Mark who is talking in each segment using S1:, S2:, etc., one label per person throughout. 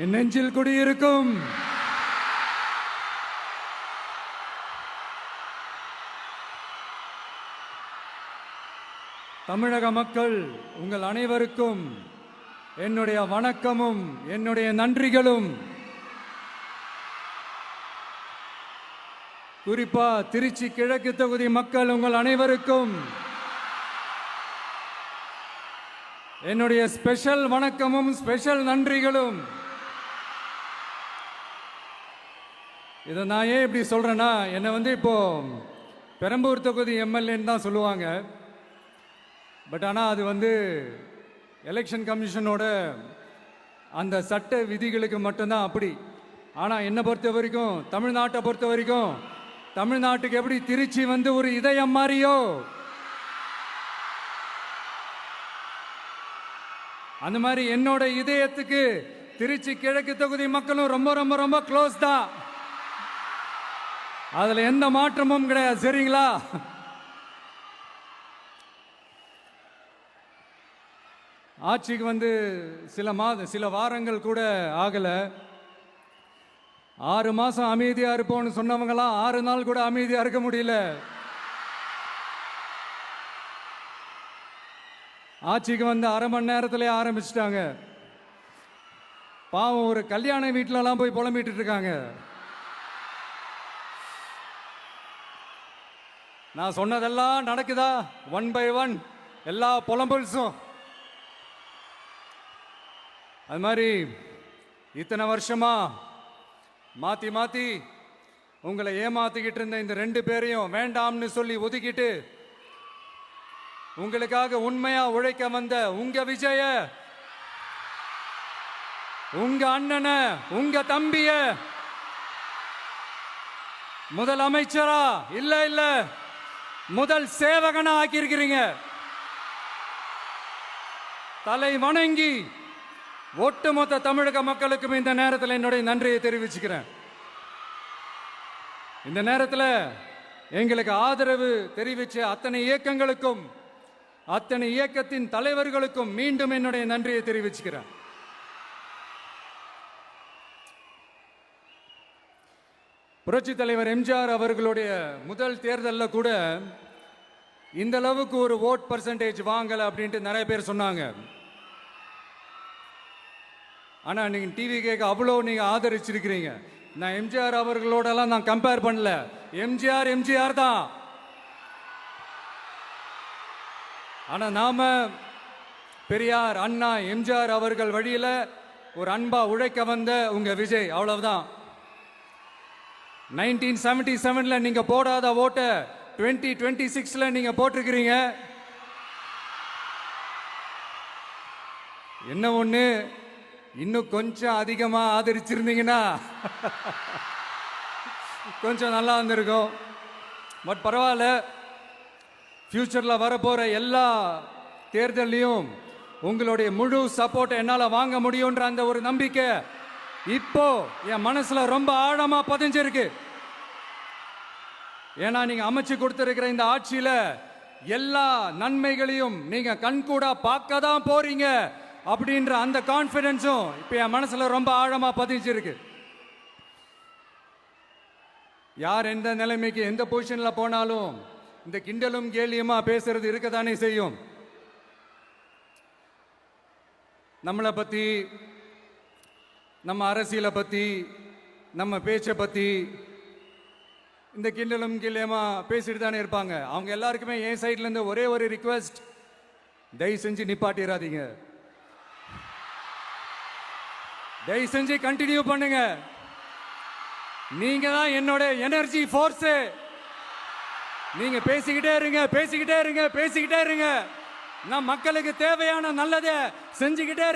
S1: என் நெஞ்சில் குடியிருக்கும் தமிழக மக்கள் உங்கள் அனைவருக்கும் என்னுடைய வணக்கமும் என்னுடைய நன்றிகளும். குறிப்பா திருச்சி கிழக்கு தொகுதி மக்கள் உங்கள் அனைவருக்கும் என்னுடைய ஸ்பெஷல் வணக்கமும் ஸ்பெஷல் நன்றிகளும். இதை நான் ஏன் இப்படி சொல்றேன்னா, என்னை இப்போ பெரம்பூர் தொகுதி எம்எல்ஏன்னு தான் சொல்லுவாங்க. பட் ஆனால் அது எலெக்ஷன் கமிஷனோட அந்த சட்ட விதிகளுக்கு மட்டும்தான் அப்படி. ஆனால் என்னை பொறுத்த வரைக்கும், தமிழ்நாட்டை பொறுத்த வரைக்கும், தமிழ்நாட்டுக்கு எப்படி திருச்சி ஒரு இதயம் மாறியோ, அந்த மாதிரி என்னோட இதயத்துக்கு திருச்சி கிழக்கு தொகுதி மக்களும் ரொம்ப ரொம்ப ரொம்ப க்ளோஸ் தான். அதுல எந்த மாற்றமும் கிடையாது. சரிங்களா? ஆட்சிக்கு சில வாரங்கள் கூட ஆகல. 6 மாசம் அமைதியா இருப்போம்னு சொன்னவங்களாம் 6 நாள் கூட அமைதியா இருக்க முடியல. ஆட்சிக்கு அரை மணி நேரத்திலே ஆரம்பிச்சிட்டாங்க. பாவம், ஒரு கல்யாண வீட்டிலலாம் போய் புலம்பிட்டு இருக்காங்க. நான் சொன்னதெல்லாம் நடக்குதா? 1 by 1 எல்லா புலம்பல்ஸும். அது மாதிரி இத்தனை வருஷமா மாத்தி மாத்தி உங்களை ஏமாத்திக்கிட்டு இருந்த இந்த 2 பேரையும் வேண்டாம்னு சொல்லி ஒதுக்கிட்டு உங்களுக்காக உண்மையா உழைக்க வந்த உங்க விஜய, உங்க அண்ணனை, உங்க தம்பிய முதல் அமைச்சரா இல்ல முதல் சேவகனா ஆக்கியிருக்கிறீங்க. தலை வணங்கி ஒட்டுமொத்த தமிழக மக்களுக்கும் இந்த நேரத்தில் என்னுடைய நன்றியை தெரிவிச்சுக்கிறேன். இந்த நேரத்தில் எங்களுக்கு ஆதரவு தெரிவிச்ச அத்தனை இயக்கங்களுக்கும், அத்தனை இயக்கத்தின் தலைவர்களுக்கும் மீண்டும் என்னுடைய நன்றியை தெரிவிச்சுக்கிறேன். புரட்சி தலைவர் எம்ஜிஆர் அவர்களுடைய முதல் தேர்தலில் கூட இந்த அளவுக்கு ஒரு ஓட் பர்சன்டேஜ் வாங்கல அப்படின்ட்டு நிறைய பேர் சொன்னாங்க. ஆனா நீங்க டிவி கேட்க அவ்வளோ நீங்க ஆதரிச்சிருக்கிறீங்க. நான் எம்ஜிஆர் அவர்களோடலாம் நான் கம்பேர் பண்ணல. எம்ஜிஆர் தான். ஆனா நாம பெரியார், அண்ணா, எம்ஜிஆர் அவர்கள் வழியில ஒரு அன்பா உழைக்க வந்த உங்க விஜய், அவ்வளவுதான். 1977 நீங்க போடாத ஓட்ட 2026 நீங்க போட்டிருக்கிறீங்க. என்ன ஒண்ணு, இன்னும் கொஞ்சம் அதிகமா ஆதரிச்சிருந்தீங்கன்னா கொஞ்சம் நல்லா இருந்திருக்கும். பட் பரவாயில்ல, ஃபியூச்சர்ல வரப்போற எல்லா தேர்தலையும் உங்களுடைய முழு சப்போர்ட் என்னால வாங்க முடியும்ன்ற அந்த ஒரு நம்பிக்கை இப்போ என் மனசுல ரொம்ப ஆழமா பதிஞ்சிருக்கு. ஏன்னா நீங்க அமைச்சு கொடுத்திருக்கிற இந்த ஆட்சியில எல்லா நன்மைகளையும் நீங்க கண்கூடா பார்க்க தான் போறீங்க அப்படின்ற அந்த கான்பிடன்ஸும் இப்ப என் மனசுல ரொம்ப ஆழமா பதிஞ்சிருக்கு. யார் எந்த நிலைமைக்கு எந்த பொசிஷன்ல போனாலும் இந்த கிண்டலும் கேலியுமா பேசுறது இருக்கத்தானே செய்யும். நம்மளை பத்தி, நம்ம அரசியலை பத்தி, நம்ம பேச்சை பத்தி இந்த கிண்டலும் கில்லியமா பேசிட்டு தானே இருப்பாங்க. அவங்க எல்லாருக்குமே என் சைட்ல இருந்து ஒரே ஒரு ரிக்வெஸ்ட், தயவு செஞ்சு நிப்பாட்டிடாதீங்க. தயவு செஞ்சு கண்டினியூ பண்ணுங்க. நீங்க தான் என்னோட எனர்ஜி ஃபோர்ஸ். நீங்க பேசிக்கிட்டே இருங்க. நான் மக்களுக்கு தேவையான நல்லதை செஞ்சுக்கிட்டே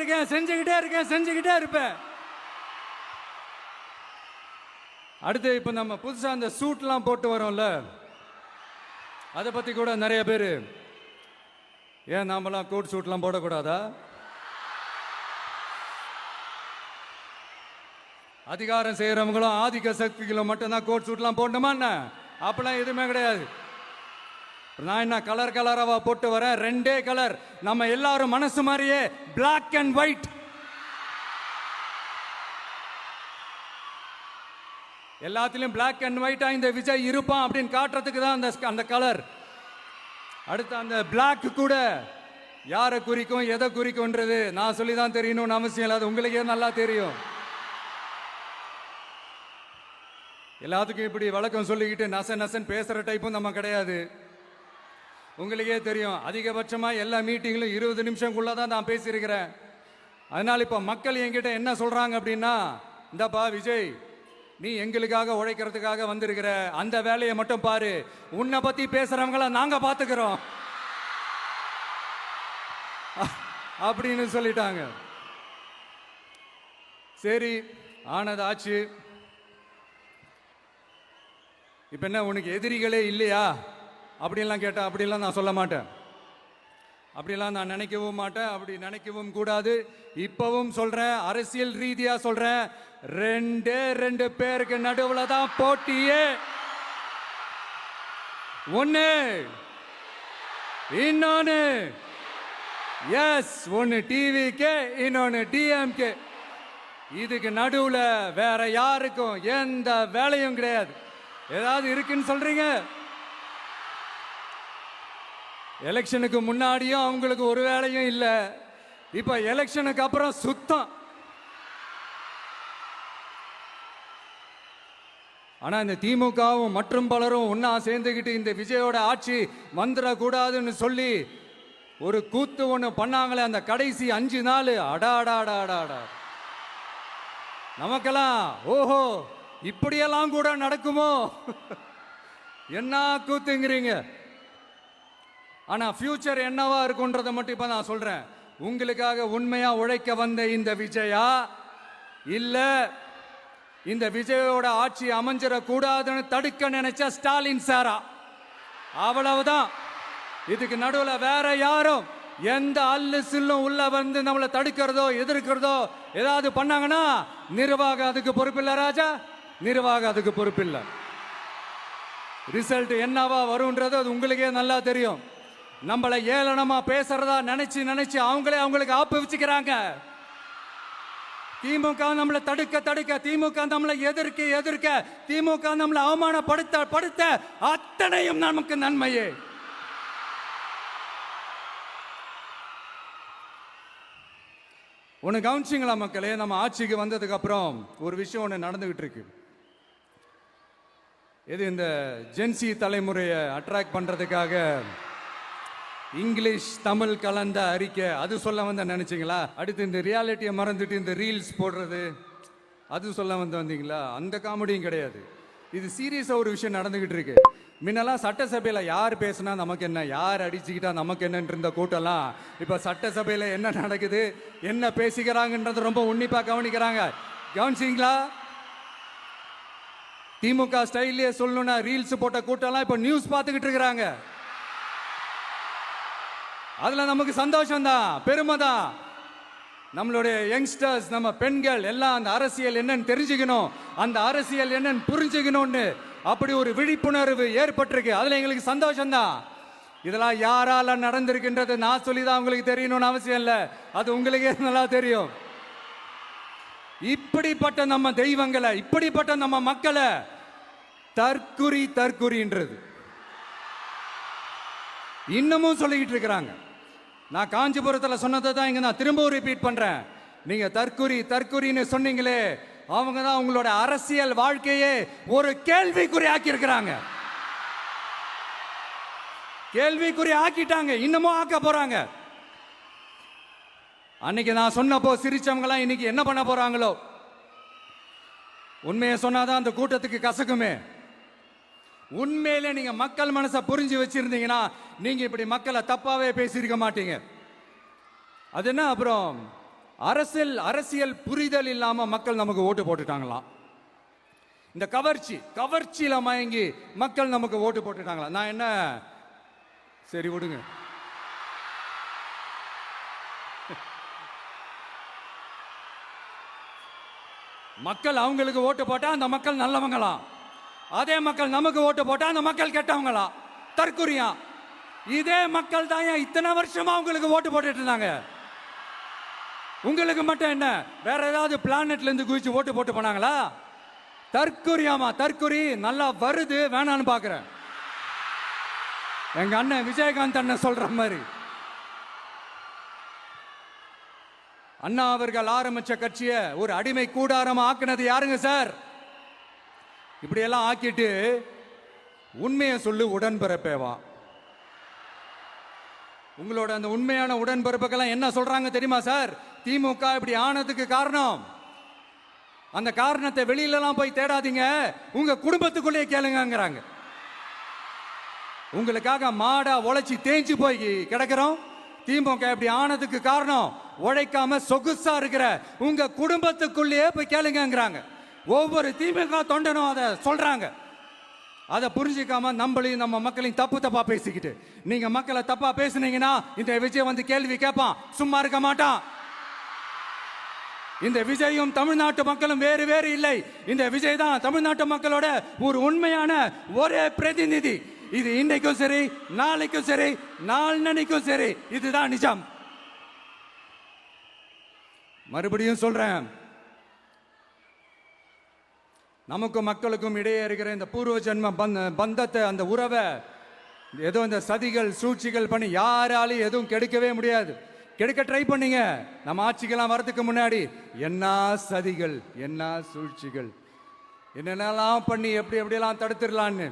S1: இருப்பேன். அடுத்து இப்ப நம்ம புதுசா அந்த சூட்லாம் போட்டு வரோம்ல, அதை பத்தி கூட நிறைய பேர், ஏன் நாமெல்லாம் கோட் சூட்லாம் போடக்கூடாதா? அதிகாரம் செய்யறவங்களும் ஆதிக்க சக்திகளும் மட்டும்தான் கோட் சூட்லாம் போடணுமா என்ன? அப்பெல்லாம் எதுவுமே கிடையாது. நான் என்ன கலர் கலராவா போட்டு வரேன்? 2 கலர். நம்ம எல்லாரும் மனசு மாதிரியே பிளாக் அண்ட் ஒயிட். எல்லாத்திலும் பிளாக் அண்ட் ஒயிட்டா இந்த விஜய் இருப்பான் அப்படின்னு காட்டுறதுக்கு தான் அந்த கலர். அடுத்து அந்த பிளாக் கூட யாரை குறிக்கும் எதை குறிக்கும்ன்றது நான் சொல்லி தான் தெரியணும்னு அவசியம் இல்லை, அது உங்களுக்கே நல்லா தெரியும். எல்லாத்துக்கும் இப்படி வழக்கம் சொல்லிக்கிட்டு நசன் பேசுற டைப்பும் நம்ம கிடையாது. உங்களுக்கே தெரியும், அதிகபட்சமாக எல்லா மீட்டிங்களும் 20 நிமிஷம்குள்ள தான் நான் பேசியிருக்கிறேன். அதனால் இப்போ மக்கள் என்கிட்ட என்ன சொல்றாங்க அப்படின்னா, இந்தப்பா விஜய், நீ எங்களுக்காக உழைக்கிறதுக்காக வந்திருக்கிற, அந்த வேலையை மட்டும் பாரு, உன்னை பத்தி பேசுறவங்கள நாங்க பாத்துக்கிறோம் அப்படின்னு சொல்லிட்டாங்க. சரி, ஆனது ஆச்சு. இப்ப என்ன, உனக்கு எதிரிகளே இல்லையா அப்படின்லாம் கேட்டா, அப்படிலாம் நான் சொல்ல மாட்டேன், அப்படிலாம் நான் நினைக்கவும் மாட்டேன், அப்படி நினைக்கவும் கூடாது. இப்பவும் சொல்றேன், அரசியல் ரீதியா சொல்றேன், 2 பேருக்கு நடுவுல தான் போட்டியே. ஒன்னு இன்னொன்னு, எஸ், ஒன்னு டிவிக்கு, இன்னொன்னு டிஎம்கே. இதுக்கு நடுவுல வேற யாருக்கும் எந்த வேலையும் கிடையாது. ஏதாவது இருக்குன்னு சொல்றீங்க? எலெக்ஷனுக்கு முன்னாடியும் அவங்களுக்கு ஒரு வேலையும் இல்லை, இப்ப எலெக்ஷனுக்கு அப்புறம் சுத்தம். ஆனா இந்த திமுகவும் மற்றும் பலரும் ஒன்னா சேர்ந்துக்கிட்டு இந்த விஜயோட ஆட்சி வந்துடக்கூடாதுன்னு சொல்லி ஒரு கூத்து ஒண்ணு பண்ணாங்களே, அந்த கடைசி 5 நாள், அடாடாடாடாடா, நமக்கெல்லாம் ஓஹோ இப்படியெல்லாம் கூட நடக்குமோ என்ன கூத்துங்கிறீங்க. ஆனா ஃபியூச்சர் என்னவா இருக்குன்றதை மட்டும் இப்ப நான் சொல்றேன். உங்களுக்காக உண்மையா உழைக்க வந்த இந்த விஜயா, இல்ல இந்த விஜயோட ஆட்சி அமைஞ்சிடக்கூடாதுன்னு தடுக்க நினைச்ச ஸ்டாலின் சாரா, அவ்வளவுதான். இதுக்கு நடுவுல வேற யாரும் எந்த அல்லு சில்லும் உள்ள வந்து நம்மளை தடுக்கிறதோ எதிர்க்கிறதோ ஏதாவது பண்ணாங்கன்னா நிர்வாகம் அதுக்கு பொறுப்பில்லை ராஜா, நிர்வாகம் அதுக்கு பொறுப்பில்லை. ரிசல்ட் என்னவா வரும்ன்றது அது உங்களுக்கே நல்லா தெரியும். நம்மளை ஏளனமா பேசுறதா நினைச்சு அவங்களுக்கு ஆப்பு வச்சுக்கிறாங்க. திமுக நம்மளை தடுக்க, திமுக நம்மளை எதிர்க்க, திமுக நம்மளை அவமானப்படுத்த அத்தனையும் நமக்கு நன்மையே. ஒன்று கவனிச்சிங்களா மக்களே, நம்ம ஆட்சிக்கு வந்ததுக்கு அப்புறம் ஒரு விஷயம் ஒன்று நடந்துகிட்டு இருக்கு. இது இந்த ஜென்சி தலைமுறையை அட்ராக்ட் பண்றதுக்காக இங்கிலீஷ் தமிழ் கலந்த அறிக்கை, அது சொல்ல வந்த நினைச்சிங்களா? அடுத்து இந்த ரியாலிட்டியை மறந்துட்டு இந்த ரீல்ஸ் போடுறது, அது சொல்ல வந்தீங்களா? அந்த காமெடியும் கிடையாது. இது சீரியஸா ஒரு விஷயம் நடந்துகிட்டு இருக்கு. முன்னெல்லாம் சட்டசபையில் யார் பேசினா நமக்கு என்ன, யார் அடிச்சுக்கிட்டா நமக்கு என்னன்னு இருந்த கூட்டம்லாம் இப்ப சட்டசபையில் என்ன நடக்குது, என்ன பேசிக்கிறாங்கன்றது ரொம்ப உன்னிப்பா கவனிக்கிறாங்க. கவனிச்சிங்களா? திமுக ஸ்டைல்லே சொல்லணும்னா ரீல்ஸ் போட்ட கூட்டம்லாம் இப்ப நியூஸ் பார்த்துக்கிட்டு இருக்கிறாங்க. அதுல நமக்கு சந்தோஷம் தான், பெருமை தான். நம்மளுடைய யங்ஸ்டர்ஸ், நம்ம பெண்கள் எல்லாம் அந்த அரசியல் என்னன்னு தெரிஞ்சுக்கணும், அந்த அரசியல் என்னன்னு புரிஞ்சுக்கணும்னு அப்படி ஒரு விழிப்புணர்வு ஏற்பட்டிருக்கு. அதுல எங்களுக்கு சந்தோஷம் தான். இதெல்லாம் யாரால நடந்திருக்கின்றது நான் சொல்லிதான் உங்களுக்கு தெரியணும்னு அவசியம் இல்லை, அது உங்களுக்கே நல்லா தெரியும். இப்படிப்பட்ட நம்ம தெய்வங்களை, இப்படிப்பட்ட நம்ம மக்களை தற்குறின்றது இன்னமும் சொல்லிக்கிட்டு இருக்கிறாங்க. நான் காஞ்சிபுரத்தில் சொன்னதை தான் இங்க நான் திரும்பவும் ரிப்பீட் பண்றேன். நீங்க தற்குறின்னு சொன்னீங்களே, அவங்க தான் உங்களோட அரசியல் வாழ்க்கையே ஒரு கேள்விக்குறி ஆக்கி இருக்கிறாங்க. கேள்விக்குறி ஆக்கிட்டாங்க, இன்னமும் ஆக்க போறாங்க. அன்னைக்கு நான் சொன்னப்போ சிரிச்சவங்களாம் இன்னைக்கு என்ன பண்ண போறாங்களோ. உண்மையை சொன்னாதான் அந்த கூட்டத்துக்கு கசக்குமே. உண்மையிலே நீங்க மக்கள் மனசை புரிஞ்சு வச்சிருந்தீங்கன்னா நீங்க இப்படி மக்களை தப்பாவே பேசியிருக்க மாட்டீங்க. அது என்ன, அப்புறம் அரசியல் புரிதல் இல்லாம மக்கள் நமக்கு ஓட்டு போட்டுட்டாங்களாம். இந்த கவர்ச்சியில மயங்கி மக்கள் நமக்கு ஓட்டு போட்டுட்டாங்களா? நான் என்ன, சரி விடுங்க. மக்கள் அவங்களுக்கு ஓட்டு போட்டா அந்த மக்கள் நல்லவங்களாம், அதே மக்கள் நமக்கு ஓட்டு போட்டா அந்த மக்கள் கெட்டவங்களா, தற்குறியா. இதே மக்கள் தான் இத்தனை வருஷமா உங்களுக்கு ஓட்டு போட்டுட்டு இருந்தாங்க. உங்களுக்கு மட்டும் என்ன, வேற ஏதாவது பிளானட்ல இருந்து குதிச்சு ஓட்டு போட்டு போனாங்களா? தற்குறியாமா தற்குறி நல்லா வருது வேணான்னு பாக்குறேன். எங்க அண்ணன் விஜயகாந்த் அண்ணன் சொல்ற மாதிரி அண்ணா அவர்கள் ஆரம்பிச்ச கட்சியை ஒரு அடிமை கூடாரமா ஆக்குனது யாருங்க சார்? இப்படி எல்லாம் ஆக்கிட்டு உண்மையை சொல்லு உடன்பிறப்பேவா. உங்களோட அந்த உண்மையான உடன்பிறப்புக்கெல்லாம் என்ன சொல்றாங்க தெரியுமா சார்? திமுக இப்படி ஆனதுக்கு காரணம், அந்த காரணத்தை வெளியிலலாம் போய் தேடாதீங்க, உங்க குடும்பத்துக்குள்ளே கேளுங்கிறாங்க. உங்களுக்காக மாடா உழைச்சி தேஞ்சு போய் கிடக்கிறோம். திமுக இப்படி ஆனதுக்கு காரணம் உழைக்காம சொகுசா இருக்கிற உங்க குடும்பத்துக்குள்ளேயே போய் கேளுங்கிறாங்க. ஒவ்வொரு திமுக தொண்டனும் அதை சொல்றாங்க. அதை புரிஞ்சிக்காம நம்மளையும் நம்ம மக்களையும் தப்பா பேசிக்கிட்டு, நீங்க மக்களை தப்பா பேசுனீங்கன்னா இந்த விஜய் வந்து கேள்வி கேட்பான், சும்மா இருக்க மாட்டான். இந்த விஜயும் தமிழ்நாட்டு மக்களும் வேறு வேறு இல்லை. இந்த விஜய் தான் தமிழ்நாட்டு மக்களோட ஒரு உண்மையான ஒரே பிரதிநிதி. இது இன்னைக்கும் சரி, நாளைக்கும் சரி, நாளன்னைக்கும் சரி, இதுதான் நிஜம். மறுபடியும் சொல்றேன், நமக்கும் மக்களுக்கும் இடையே இருக்கிற இந்த பூர்வ ஜென்ம பந்தத்தை, அந்த உறவை ஏதோ இந்த சதிகள் சூழ்ச்சிகள் பண்ணி யாராலையும் எதுவும் கெடுக்கவே முடியாது. கெடுக்க ட்ரை பண்ணீங்க நம்ம ஆட்சிக்கெல்லாம் வரதுக்கு முன்னாடி. என்ன சதிகள், என்ன சூழ்ச்சிகள், என்னென்னலாம் பண்ணி எப்படியெல்லாம் தடுத்துடலான்னு.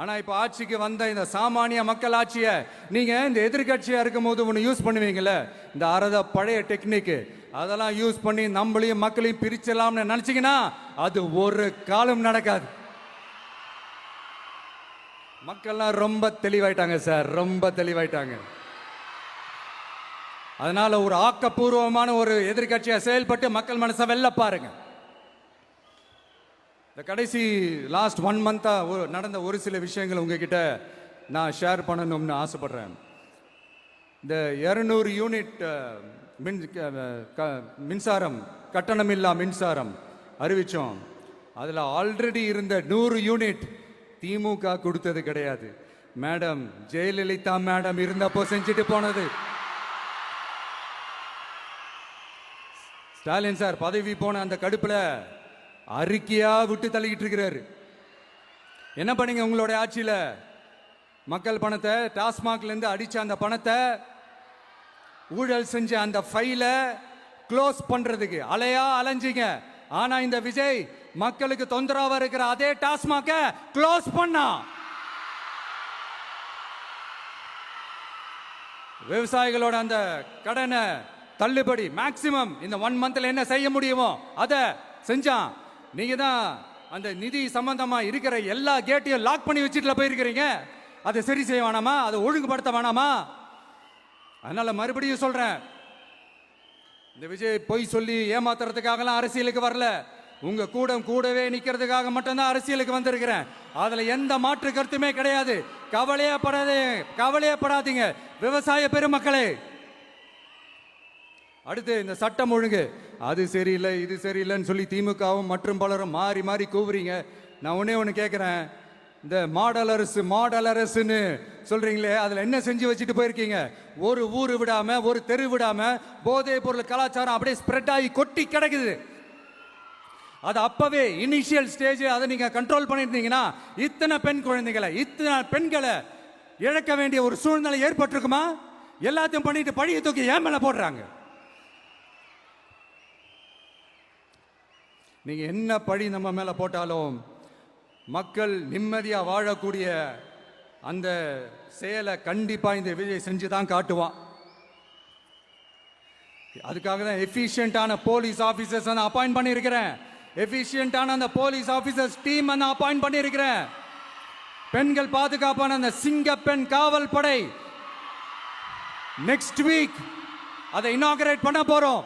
S1: ஆனா இப்ப ஆட்சிக்கு வந்த இந்த சாமானிய மக்கள் ஆட்சியை நீங்க இந்த எதிர்கட்சியா இருக்கும் போது ஒன்று யூஸ் பண்ணுவீங்கல்ல, இந்த அறத பழைய டெக்னிக், அதெல்லாம் யூஸ் பண்ணி நம்மளையும் மக்களையும் பிரிச்சலாம்னு நினைச்சீங்கன்னா அது ஒரு காலம் நடக்காது. மக்கள்லாம் ரொம்ப தெளிவாயிட்டாங்க சார், ரொம்ப தெளிவாயிட்டாங்க. அதனால ஒரு ஆக்கப்பூர்வமான ஒரு எதிர்கட்சியா செயல்பட்டு மக்கள் மனசை வெல்ல பாருங்க. இந்த கடைசி லாஸ்ட் 1 மந்தா நடந்த ஒரு சில விஷயங்கள் உங்ககிட்ட நான் ஷேர் பண்ணணும்னு ஆசைப்படுறேன். இந்த 200 யூனிட் மின்சாரம், கட்டணமில்லா மின்சாரம் அறிவிச்சோம். அதில் ஆல்ரெடி இருந்த 100 யூனிட் திமுக கொடுத்தது கிடையாது. மேடம் ஜெயலலிதா மேடம் இருந்தப்போ செஞ்சுட்டு போனது. ஸ்டாலின் சார் பதவி போன அந்த கடுப்புல அறிக்கையா விட்டு தள்ளிக்கிட்டு இருக்கிறாரு. என்ன பண்ணீங்க உங்களோட ஆட்சியில? மக்கள் பணத்தை, டாஸ்மாக்ல இருந்து அடிச்ச அந்த பணத்தை, ஊழல் செஞ்ச அந்த ஃபைல க்ளோஸ் பண்றதுக்கு அலையா அலைஞ்சிங்க. ஆனா இந்த விஜய் மக்களுக்கு தொந்தரவா இருக்கிற அதே டாஸ்மாக க்ளோஸ் பண்ணா. விவசாயிகளோட அந்த கடனை தள்ளுபடி மேக்சிமம் இந்த 1 மந்த்ல என்ன செய்ய முடியுமோ அதை செஞ்சான். நீங்க தான் அந்த நிதி சம்பந்தமா இருக்கிற எல்லா கேட்டையும் லாக் பண்ணி வச்சுட்டு போயிருக்கிறீங்க. அதை சரி செய்ய வேணாமா? அதை ஒழுங்குபடுத்த வேணாமா? அதனால மறுபடியும் சொல்றேன், இந்த விஜய் பொய் சொல்லி ஏமாத்துறதுக்காகலாம் அரசியலுக்கு வரல. உங்க கூடவே நிக்கிறதுக்காக மட்டும்தான் அரசியலுக்கு வந்திருக்கிறேன். அதுல எந்த மாற்று கருத்துமே கிடையாது. கவலையப்படாதீங்க விவசாய பெருமக்களே. அடுத்து இந்த சட்டம் ஒழுங்கு, அது சரியில்லை இது சரியில்லைன்னு சொல்லி திமுகவும் மற்றும் பலரும் மாறி மாறி கூவுறீங்க. நான் ஒன்று கேட்குறேன், இந்த மாடல் அரசுன்னு சொல்றீங்களே, அதில் என்ன செஞ்சு வச்சுட்டு போயிருக்கீங்க? ஒரு ஊர் விடாம, ஒரு தெரு விடாம போதைப் பொருள் கலாச்சாரம் அப்படியே ஸ்ப்ரெட் ஆகி கொட்டி கிடக்குது. அது அப்பவே இனிஷியல் ஸ்டேஜ் அதை நீங்க கண்ட்ரோல் பண்ணியிருந்தீங்கன்னா இத்தனை பெண்களை இழக்க வேண்டிய ஒரு சூழ்நிலை ஏற்பட்டிருக்குமா? எல்லாத்தையும் பண்ணிட்டு பழிய தூக்கி ஏன் மேல போடுறாங்க. நீங்க என்ன பழி நம்ம மேல போட்டாலும் மக்கள் நிம்மதியா வாழக்கூடிய அந்த செயலை கண்டிப்பா இந்த விஜய் செஞ்சுதான் காட்டுவான். அதுக்காக தான் எஃபிஷியன்டான போலீஸ் ஆபீசர்ஸ் நான் அப்பாயிண்ட் பண்ணியிருக்கிறேன். எஃபிஷியன்டான அந்த போலீஸ் ஆபீசர்ஸ் டீம் நான் அப்பாயிண்ட் பண்ணியிருக்கிறேன். பெண்கள் பாதுகாப்பான அந்த சிங்க பெண் காவல் படை நெக்ஸ்ட் வீக் அதை இனாகரேட் பண்ண போறோம்.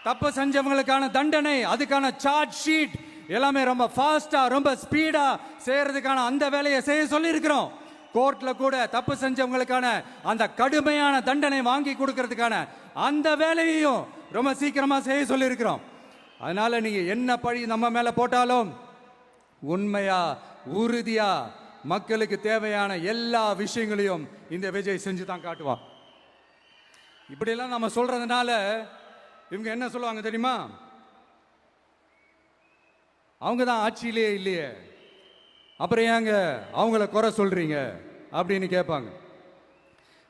S1: தப்பு செஞ்சவங்களுக்கான தண்டனை, அதுக்கான சார்ஜ் ஷீட் எல்லாமே ரொம்ப ஃபாஸ்டா, ரொம்ப ஸ்பீடா செய்யறதுக்கான அந்த வேலையை செய்ய சொல்லி இருக்கிறோம். கோர்ட்ல கூட தப்பு செஞ்சவங்களுக்கான அந்த கடுமையான தண்டனை வாங்கி கொடுக்கறதுக்கான அந்த வேலையையும் ரொம்ப சீக்கிரமா செய்ய சொல்லி இருக்கிறோம். அதனால நீங்க என்ன பழி நம்ம மேல போட்டாலும் உண்மையா உறுதியா மக்களுக்கு தேவையான எல்லா விஷயங்களையும் இந்த விஜய் செஞ்சு தான் காட்டுவான். இப்படியெல்லாம் நம்ம சொல்றதுனால இவங்க என்ன சொல்லுவாங்க தெரியுமா? அவங்க தான் ஆட்சியிலே இல்லையே, அப்புறம் ஏங்க அவங்கள குறை சொல்றீங்க அப்படின்னு கேட்பாங்க.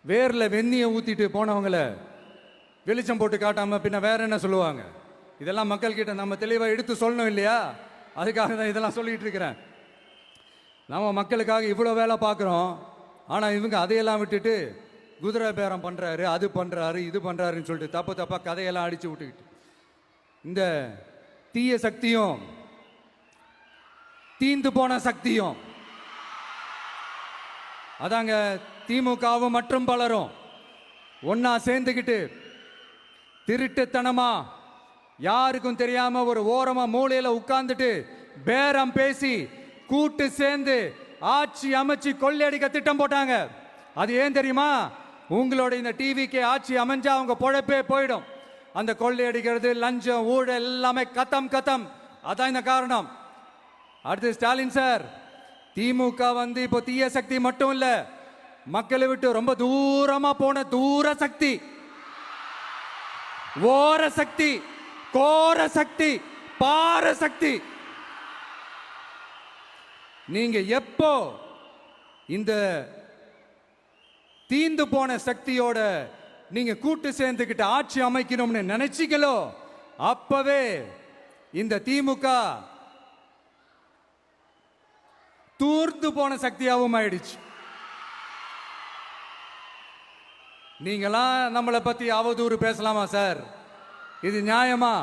S1: வேரில் வெந்நியை ஊற்றிட்டு போனவங்கள வெளிச்சம் போட்டு காட்டாமல் பின்ன வேற என்ன சொல்லுவாங்க? இதெல்லாம் மக்கள்கிட்ட நம்ம தெளிவாக எடுத்து சொல்லணும் இல்லையா? அதுக்காக தான் இதெல்லாம் சொல்லிட்டு இருக்கிறேன். நம்ம மக்களுக்காக இவ்வளோ வேலை பார்க்குறோம், ஆனால் இவங்க அதையெல்லாம் விட்டுட்டு குதிரை பேரம் பண்ணுறாரு, அது பண்ணுறாரு, இது பண்ணுறாருன்னு சொல்லிட்டு தப்பு தப்பாக கதையெல்லாம் அடித்து விட்டுக்கிட்டு இந்த தீய சக்தியும் தீந்து போன சக்தியும் அதாங்க திமுகவும் மற்றும் பலரும் ஒன்னா சேர்ந்துக்கிட்டு திருட்டுத்தனமா யாருக்கும் தெரியாம ஒரு ஓரமா மூலையில உட்கார்ந்துட்டு பேரம் பேசி கூட்டு சேர்ந்து ஆட்சி அமைச்சு கொள்ளையடிக்க திட்டம் போட்டாங்க. அது ஏன் தெரியுமா? உங்களோட இந்த டிவிக்கு ஆட்சி அமைஞ்சா அவங்க பொழப்பே போயிடும். அந்த கொள்ளையடிக்கிறது, லஞ்சம், ஊழல் எல்லாமே கத்தம் கத்தம். அதான் இந்த காரணம். அடுத்து ஸ்டாலின் சார், திமுக வந்து இப்போ தீய சக்தி மட்டும் இல்ல, மக்களை விட்டு ரொம்ப தூரமா போன தூர சக்தி, ஓர சக்தி, கோர சக்தி, பார சக்தி. நீங்க எப்போ இந்த தீந்து போன சக்தியோட நீங்க கூட்டு சேர்ந்துக்கிட்டு ஆட்சி அமைக்கணும்னு நினைச்சீங்களோ, அப்பவே இந்த திமுக தூர்த்து போன சக்தியாகவும் ஆயிடுச்சு. நீங்களாம் நம்மளை பத்தி அவதூறு பேசலாமா சார்? இது நியாயமா?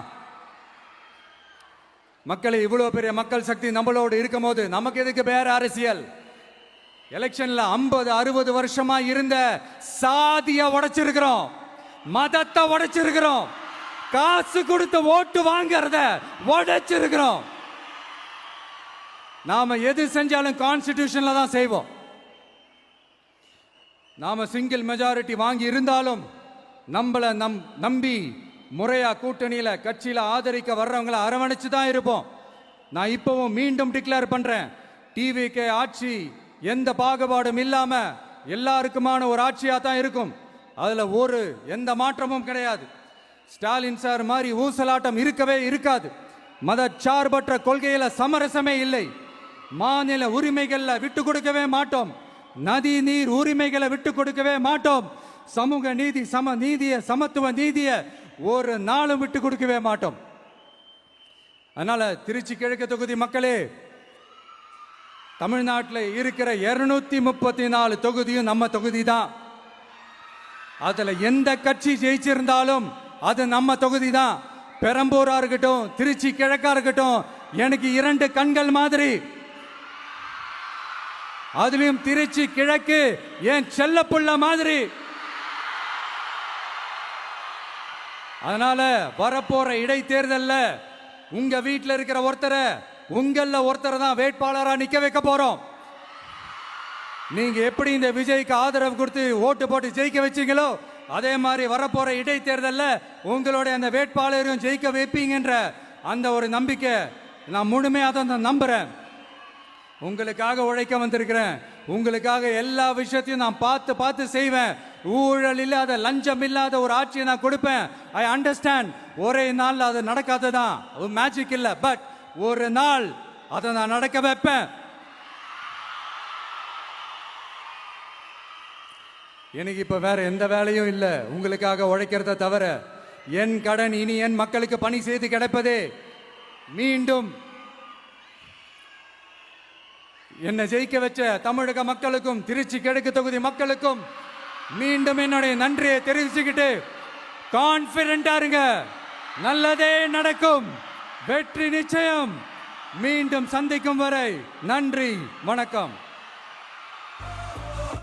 S1: மக்களை இவ்வளவு பெரிய மக்கள் சக்தி நம்மளோடு இருக்கும் போது நமக்கு எதுக்கு வேற அரசியல்? எலெக்ஷன்ல 50-60 வருஷமா இருந்த சாதிய உடைச்சிருக்கிறோம், மதத்தை உடைச்சிருக்கிறோம், காசு கொடுத்து ஓட்டு வாங்கறத உடைச்சிருக்கிறோம். நாம எது செஞ்சாலும் கான்ஸ்டிடியூஷன்ல தான் செய்வோம். நாம சிங்கிள் மெஜாரிட்டி வாங்கி இருந்தாலும் நம்மள நம்பி முறையா கூட்டணியில கட்சியில ஆதரிக்க வர்றவங்களை அரவணைச்சு தான் இருப்போம். நான் இப்பவும் மீண்டும் டிக்ளேர் பண்றேன், டிவிகே ஆட்சி எந்த பாகுபாடும் இல்லாம எல்லாருக்குமான ஒரு ஆட்சியா தான் இருக்கும். அதுல எந்த மாற்றமும் கிடையாது. ஸ்டாலின் சார் மாதிரி ஊசலாட்டம் இருக்கவே இருக்காது. மதச்சார்பற்ற கொள்கையில சமரசமே இல்லை. மாநில உரிமைகளை விட்டு கொடுக்கவே மாட்டோம். நதி நீர் உரிமைகளை விட்டு கொடுக்கவே மாட்டோம். சமூக நீதி, சம நீதிய, சமத்துவ நீதிய ஒரு நாளும் விட்டு கொடுக்கவே மாட்டோம். அதனால திருச்சி கிழக்கு தொகுதி மக்களே, தமிழ்நாட்டில் இருக்கிற 234 தொகுதியும் நம்ம தொகுதி தான். அதுல எந்த கட்சி ஜெயிச்சிருந்தாலும் அது நம்ம தொகுதி தான். பெரம்பூரா இருக்கட்டும், திருச்சி கிழக்கா இருக்கட்டும், எனக்கு 2 கண்கள் மாதிரி. அதுலயும் திருச்சி கிழக்கு என் செல்ல புள்ள மாதிரி. அதனால வரப்போற இடைத்தேர்தல்ல உங்க வீட்டில் இருக்கிற ஒருத்தரை, உங்கள ஒருத்தரை தான் வேட்பாளரா நிக்க வைக்க போறோம். நீங்க எப்படி இந்த விஜய்க்கு ஆதரவு கொடுத்து ஓட்டு போட்டு ஜெயிக்க வச்சீங்களோ, அதே மாதிரி வரப்போற இடைத்தேர்தல்ல உங்களுடைய அந்த வேட்பாளரையும் ஜெயிக்க வைப்பீங்கன்ற அந்த ஒரு நம்பிக்கை நான் முழுமையாக தான் நம்புறேன். உங்களுக்காக உழைக்க வந்திருக்கிறேன். உங்களுக்காக எல்லா விஷயத்தையும் நான் பார்த்து பார்த்து செய்வேன். ஊழல் இல்லாத, லஞ்சம் இல்லாத ஒரு ஆட்சியை நான் கொடுப்பேன். I understand. ஒரே நாள் அது நடக்காததான், ஒரு மேஜிக் இல்லை. பட் ஒரு நாள் அதை நான் நடக்க வைப்பேன். எனக்கு இப்ப வேற எந்த வேலையும் இல்லை உங்களுக்காக உழைக்கிறத தவிர. என் கடன் இனி என் மக்களுக்கு பணி செய்து கிடைப்பதே. மீண்டும் என்னை ஜெயிக்க வச்ச தமிழக மக்களுக்கும் திருச்சி கிழக்கு தொகுதி மக்களுக்கும் மீண்டும் என்னுடைய நன்றியை தெரிவிச்சுக்கிட்டு கான்பிடண்டா இருங்க, நல்லதே நடக்கும், வெற்றி நிச்சயம். மீண்டும் சந்திக்கும் வரை நன்றி, வணக்கம்.